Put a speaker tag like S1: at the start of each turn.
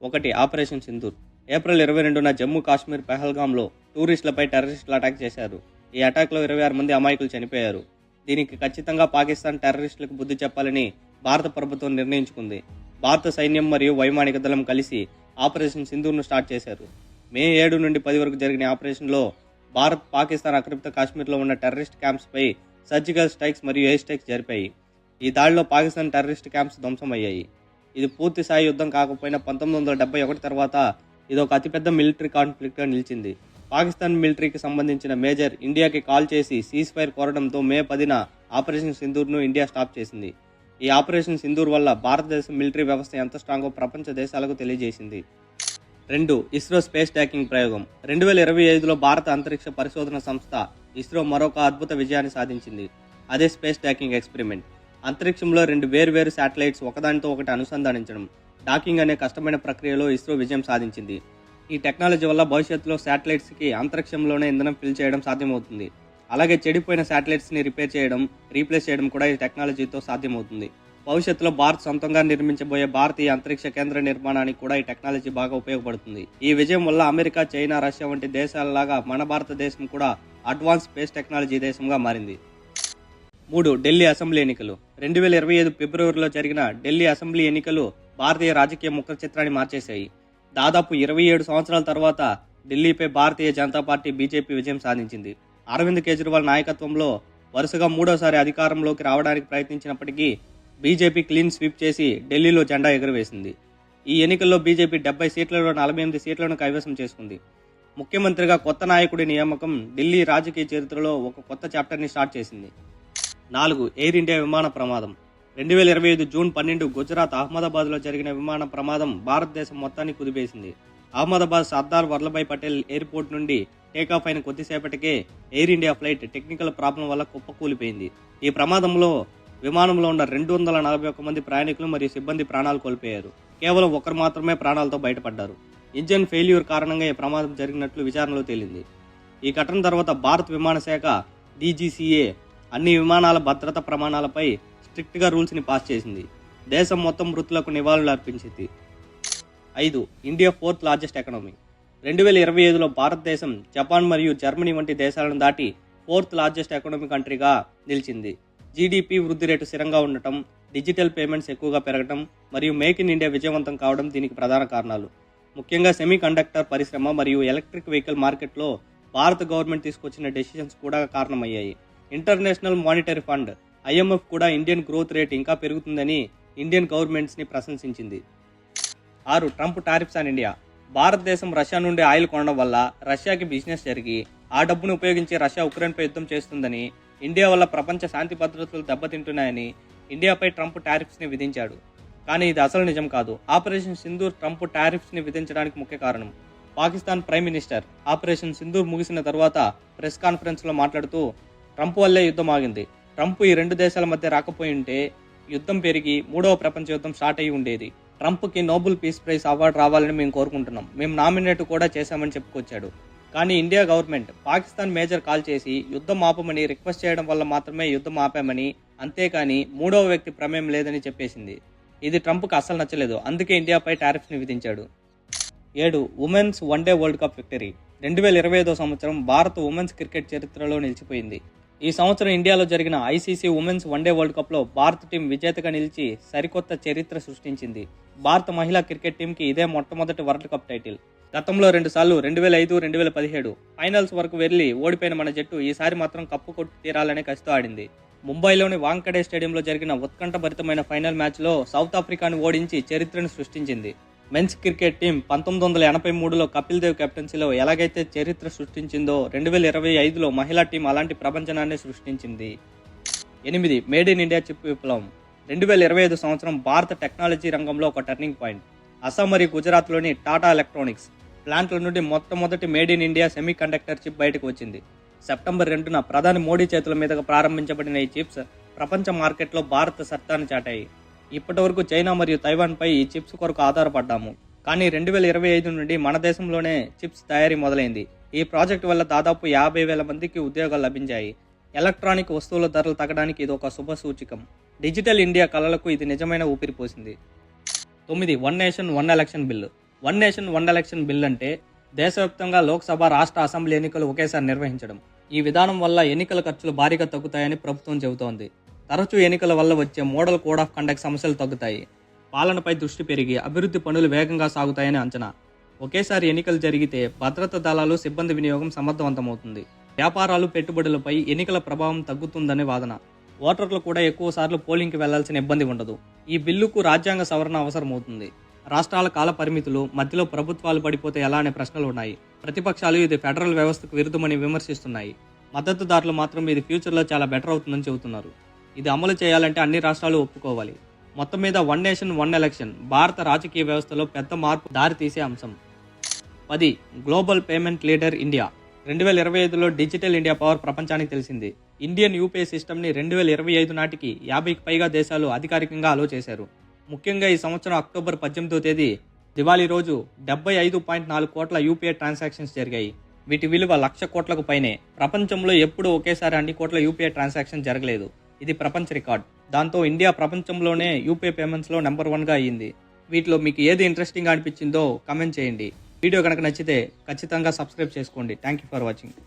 S1: ఒకటి operation Sindoor. April 22న Jammu Kashmir పెహల్గాంలో టూరిస్టులపై టెర్రరిస్టులు attack చేశారు. ఈ అటాక్లో 26 మంది అమాయకులు చనిపోయారు. దీనికి ఖచ్చితంగా పాకిస్తాన్ టెర్రరిస్టులకు బుద్ధి చెప్పాలని భారత ప్రభుత్వం నిర్ణయించుకుంది. భారత సైన్యం మరియు వైమానిక దళం కలిసి ఆపరేషన్ సింధూర్ను స్టార్ట్ చేశారు. మే 7 నుండి 10 వరకు జరిగిన ఆపరేషన్లో భారత్, పాకిస్తాన్ ఆక్రమిత కాశ్మీర్లో ఉన్న టెర్రరిస్ట్ క్యాంప్స్పై సర్జికల్ స్ట్రైక్స్ మరియు ఎయిర్ స్ట్రైక్స్ జరిపాయి. ఈ దాడిలో పాకిస్తాన్ టెర్రరిస్ట్ క్యాంప్స్ ధ్వంసమయ్యాయి. ఇది పూర్తి స్థాయి యుద్ధం కాకపోయినా 1971 తర్వాత ఇది ఒక అతిపెద్ద మిలిటరీ కాన్ఫ్లిక్ట్గా నిలిచింది. పాకిస్తాన్ మిలిటరీకి సంబంధించిన మేజర్ ఇండియాకి కాల్ చేసి సీజ్ ఫైర్ కోరడంతో మే 10న ఆపరేషన్ సింధూర్ను ఇండియా స్టాప్ చేసింది. ఈ ఆపరేషన్ సింధూర్ వల్ల భారతదేశం మిలిటరీ వ్యవస్థ ఎంత స్ట్రాంగో ప్రపంచ దేశాలకు తెలియజేసింది. 2. ఇస్రో స్పేస్ ట్యాకింగ్ ప్రయోగం. 2025లో భారత అంతరిక్ష పరిశోధన సంస్థ ఇస్రో మరొక అద్భుత విజయాన్ని సాధించింది. అదే స్పేస్ ట్యాకింగ్ ఎక్స్పెరిమెంట్. అంతరిక్షంలో 2 వేర్వేరు శాటిలైట్స్ ఒకదానితో ఒకటి అనుసంధానించడం, డాకింగ్ అనే కష్టమైన ప్రక్రియలో ఇస్రో విజయం సాధించింది. ఈ టెక్నాలజీ వల్ల భవిష్యత్తులో శాటిలైట్స్కి అంతరిక్షంలోనే ఇంధనం ఫిల్ చేయడం సాధ్యమవుతుంది. అలాగే చెడిపోయిన శాటిలైట్స్ని రిపేర్ చేయడం, రీప్లేస్ చేయడం కూడా ఈ టెక్నాలజీతో సాధ్యమవుతుంది. భవిష్యత్తులో భారత్ సొంతంగా నిర్మించబోయే భారతీయ అంతరిక్ష కేంద్ర నిర్మాణానికి కూడా ఈ టెక్నాలజీ బాగా ఉపయోగపడుతుంది. ఈ విజయం వల్ల అమెరికా, చైనా, రష్యా వంటి దేశాలలాగా మన భారతదేశం కూడా అడ్వాన్స్ స్పేస్ టెక్నాలజీ దేశంగా మారింది. 3. ఢిల్లీ అసెంబ్లీ ఎన్నికలు. 2025 ఫిబ్రవరిలో జరిగిన ఢిల్లీ అసెంబ్లీ ఎన్నికలు భారతీయ రాజకీయ ముఖ చిత్రాన్ని మార్చేశాయి. దాదాపు 27 సంవత్సరాల తర్వాత ఢిల్లీపై భారతీయ జనతా పార్టీ బీజేపీ విజయం సాధించింది. అరవింద్ కేజ్రీవాల్ నాయకత్వంలో వరుసగా 3వసారి అధికారంలోకి రావడానికి ప్రయత్నించినప్పటికీ బీజేపీ క్లీన్ స్వీప్ చేసి ఢిల్లీలో జెండా ఎగురవేసింది. ఈ ఎన్నికల్లో బీజేపీ 70 సీట్లలో 48 సీట్లను కైవసం చేసుకుంది. ముఖ్యమంత్రిగా కొత్త నాయకుడి నియామకం ఢిల్లీ రాజకీయ చరిత్రలో ఒక కొత్త చాప్టర్ని స్టార్ట్ చేసింది. 4. ఎయిర్ ఇండియా విమాన ప్రమాదం. 2025 జూన్ 12 గుజరాత్ అహ్మదాబాద్లో జరిగిన విమాన ప్రమాదం భారతదేశం మొత్తాన్ని కుదిపేసింది. అహ్మదాబాద్ సర్దార్ వల్లభాయ్ పటేల్ ఎయిర్పోర్ట్ నుండి టేకాఫ్ అయిన కొద్దిసేపటికే Air India flight technical problem వల్ల కుప్పకూలిపోయింది. ఈ ప్రమాదంలో విమానంలో ఉన్న 241 మంది ప్రయాణికులు మరియు సిబ్బంది ప్రాణాలు కోల్పోయారు. కేవలం ఒకరు మాత్రమే ప్రాణాలతో బయటపడ్డారు. ఇంజన్ ఫెయిల్యూర్ కారణంగా ఈ ప్రమాదం జరిగినట్లు విచారణలో తేలింది. ఈ ఘటన తర్వాత భారత విమాన శాఖ DGCA అన్ని విమానాల భద్రతా ప్రమాణాలపై స్ట్రిక్ట్గా రూల్స్ని పాస్ చేసింది. దేశం మొత్తం మృతులకు నివాళులు అర్పించింది. 5. India 4th largest economy. 2025లో భారతదేశం జపాన్ మరియు జర్మనీ వంటి దేశాలను దాటి 4th లార్జెస్ట్ ఎకనామీ కంట్రీగా నిలిచింది. జీడీపీ వృద్ధి రేటు స్థిరంగా ఉండటం, డిజిటల్ పేమెంట్స్ ఎక్కువగా పెరగడం మరియు మేక్ ఇన్ ఇండియా విజయవంతం కావడం దీనికి ప్రధాన కారణాలు. ముఖ్యంగా సెమీ కండక్టర్ పరిశ్రమ మరియు ఎలక్ట్రిక్ వెహికల్ మార్కెట్లో భారత గవర్నమెంట్ తీసుకొచ్చిన డెసిషన్స్ కూడా కారణమయ్యాయి. ఇంటర్నేషనల్ మానిటరీ ఫండ్ IMF కూడా ఇండియన్ గ్రోత్ రేట్ ఇంకా పెరుగుతుందని ఇండియన్ గవర్నమెంట్స్ని ప్రశంసించింది. 6. Trump tariffs on India. భారతదేశం రష్యా నుండి ఆయిల్ కొనడం వల్ల రష్యాకి బిజినెస్ జరిగి ఆ డబ్బును ఉపయోగించి రష్యా ఉక్రెయిన్పై యుద్ధం చేస్తుందని, ఇండియా వల్ల ప్రపంచ శాంతి భద్రతలు దెబ్బతింటున్నాయని ఇండియాపై ట్రంప్ టారిఫ్స్ని విధించాడు. కానీ ఇది అసలు నిజం కాదు. ఆపరేషన్ సింధూర్ ట్రంప్ టారిఫ్స్ని విధించడానికి ముఖ్య కారణం. Pakistan prime minister operation Sindoor ముగిసిన తర్వాత ప్రెస్ కాన్ఫరెన్స్లో మాట్లాడుతూ ట్రంప్ వల్లే యుద్ధం ఆగింది. ట్రంప్ ఈ 2 దేశాల మధ్య రాకపోయి ఉంటే యుద్ధం పెరిగి 3వ ప్రపంచ యుద్ధం స్టార్ట్ అయ్యి ఉండేది. ట్రంప్కి నోబెల్ పీస్ ప్రైజ్ అవార్డు రావాలని మేము కోరుకుంటున్నాం, మేము నామినేట్ కూడా చేశామని చెప్పుకొచ్చాడు. కానీ India government Pakistan major call చేసి యుద్ధం ఆపమని రిక్వెస్ట్ చేయడం వల్ల మాత్రమే యుద్ధం ఆపామని, అంతేకాని 3వ వ్యక్తి ప్రమేయం లేదని చెప్పేసింది. ఇది ట్రంప్కి అస్సలు నచ్చలేదు. అందుకే ఇండియాపై టారిఫ్ని విధించాడు. 7. Women's one day world cup victory. 2025 సంవత్సరం భారత ఉమెన్స్ క్రికెట్ చరిత్రలో నిలిచిపోయింది. ఈ సంవత్సరం ఇండియాలో జరిగిన ICC ఉమెన్స్ వన్డే వరల్డ్ కప్లో భారత టీం విజేతగా నిలిచి సరికొత్త చరిత్ర సృష్టించింది. భారత మహిళా క్రికెట్ టీంకి ఇదే మొట్టమొదటి వరల్డ్ కప్ టైటిల్. గతంలో 2 సార్లు 2005, 2017 ఫైనల్స్ వరకు వెళ్లి ఓడిపోయిన మన జట్టు ఈసారి మాత్రం కప్పు కొట్టి తీరాలనే కసితో ఆడింది. ముంబైలోని వాంకడే స్టేడియంలో జరిగిన ఉత్కంఠభరితమైన ఫైనల్ మ్యాచ్లో సౌత్ ఆఫ్రికాను ఓడించి చరిత్రను సృష్టించింది. మెన్స్ క్రికెట్ టీం 1983లో కపిల్ దేవ్ కెప్టెన్సీలో ఎలాగైతే చరిత్ర సృష్టించిందో 2025లో మహిళా టీం అలాంటి ప్రపంచనాన్ని సృష్టించింది. 8. మేడ్ ఇన్ ఇండియా చిప్ విప్లవం. 2025 సంవత్సరం భారత టెక్నాలజీ రంగంలో ఒక టర్నింగ్ పాయింట్. అస్సాం మరియు గుజరాత్లోని టాటా ఎలక్ట్రానిక్స్ ప్లాంట్ల నుండి మొట్టమొదటి made in India semi conductor chip బయటకు వచ్చింది. సెప్టెంబర్ 2న ప్రధాని మోడీ చేతుల మీదుగా ప్రారంభించబడిన ఈ చిప్స్ ప్రపంచ మార్కెట్లో భారత సత్తాను చాటాయి. ఇప్పటి వరకు చైనా మరియు తైవాన్పై ఈ చిప్స్ కొరకు ఆధారపడ్డాము. కానీ 2025 నుండి మన దేశంలోనే చిప్స్ తయారీ మొదలైంది. ఈ ప్రాజెక్టు వల్ల దాదాపు 50,000 మందికి ఉద్యోగాలు లభించాయి. ఎలక్ట్రానిక్ వస్తువుల ధరలు తగ్గడానికి ఇది ఒక శుభ సూచికం. డిజిటల్ ఇండియా కళలకు ఇది నిజమైన ఊపిరి పోసింది. 9. One nation one election bill. One nation one election bill అంటే దేశవ్యాప్తంగా లోక్సభ, రాష్ట్ర, అసెంబ్లీ ఎన్నికలు ఒకేసారి నిర్వహించడం. ఈ విధానం వల్ల ఎన్నికల ఖర్చులు భారీగా తగ్గుతాయని ప్రభుత్వం చెబుతోంది. తరచూ ఎన్నికల వల్ల వచ్చే మోడల్ కోడ్ ఆఫ్ కండక్ట్ సమస్యలు తగ్గుతాయి. పాలనపై దృష్టి పెరిగి అభివృద్ధి పనులు వేగంగా సాగుతాయని అంచనా. ఒకేసారి ఎన్నికలు జరిగితే భద్రతా దళాలు, సిబ్బంది వినియోగం సమర్థవంతమవుతుంది. వ్యాపారాలు, పెట్టుబడులపై ఎన్నికల ప్రభావం తగ్గుతుందనే వాదన. ఓటర్లు కూడా ఎక్కువ సార్లు పోలింగ్కి వెళ్లాల్సిన ఇబ్బంది ఉండదు. ఈ బిల్లుకు రాజ్యాంగ సవరణ అవసరమవుతుంది. రాష్ట్రాల కాల పరిమితులు, మధ్యలో ప్రభుత్వాలు పడిపోతే ఎలా అనే ప్రశ్నలు ఉన్నాయి. ప్రతిపక్షాలు ఇది ఫెడరల్ వ్యవస్థకు విరుద్ధమని విమర్శిస్తున్నాయి. మద్దతుదారులు మాత్రం ఇది ఫ్యూచర్లో చాలా బెటర్ అవుతుందని చెబుతున్నారు. ఇది అమలు చేయాలంటే అన్ని రాష్ట్రాలు ఒప్పుకోవాలి. మొత్తం మీద వన్ నేషన్ వన్ ఎలక్షన్ భారత రాజకీయ వ్యవస్థలో పెద్ద మార్పు దారితీసే అంశం. 10. Global payment leader India. 2025లో డిజిటల్ ఇండియా పవర్ ప్రపంచానికి తెలిసింది. ఇండియన్ యూపీఐ సిస్టమ్ని 2025 నాటికి 50కి పైగా దేశాలు అధికారికంగా అలో చేశారు. ముఖ్యంగా ఈ సంవత్సరం అక్టోబర్ 18వ తేదీ దివాళీ రోజు 75.4 కోట్ల యూపీఐ ట్రాన్సాక్షన్స్ జరిగాయి. వీటి విలువ 1,00,000 కోట్లకు పైనే. ప్రపంచంలో ఎప్పుడూ ఒకేసారి అన్ని కోట్ల యూపీఐ ట్రాన్సాక్షన్ జరగలేదు. ఇది ప్రపంచ రికార్డ్. దాంతో ఇండియా ప్రపంచంలోనే యూపీఐ పేమెంట్స్లో నెంబర్ 1గా అయ్యింది. వీటిలో మీకు ఏది ఇంట్రెస్టింగ్గా అనిపించిందో కామెంట్ చేయండి. వీడియో కనుక నచ్చితే ఖచ్చితంగా సబ్స్క్రైబ్ చేసుకోండి. Thank you for watching.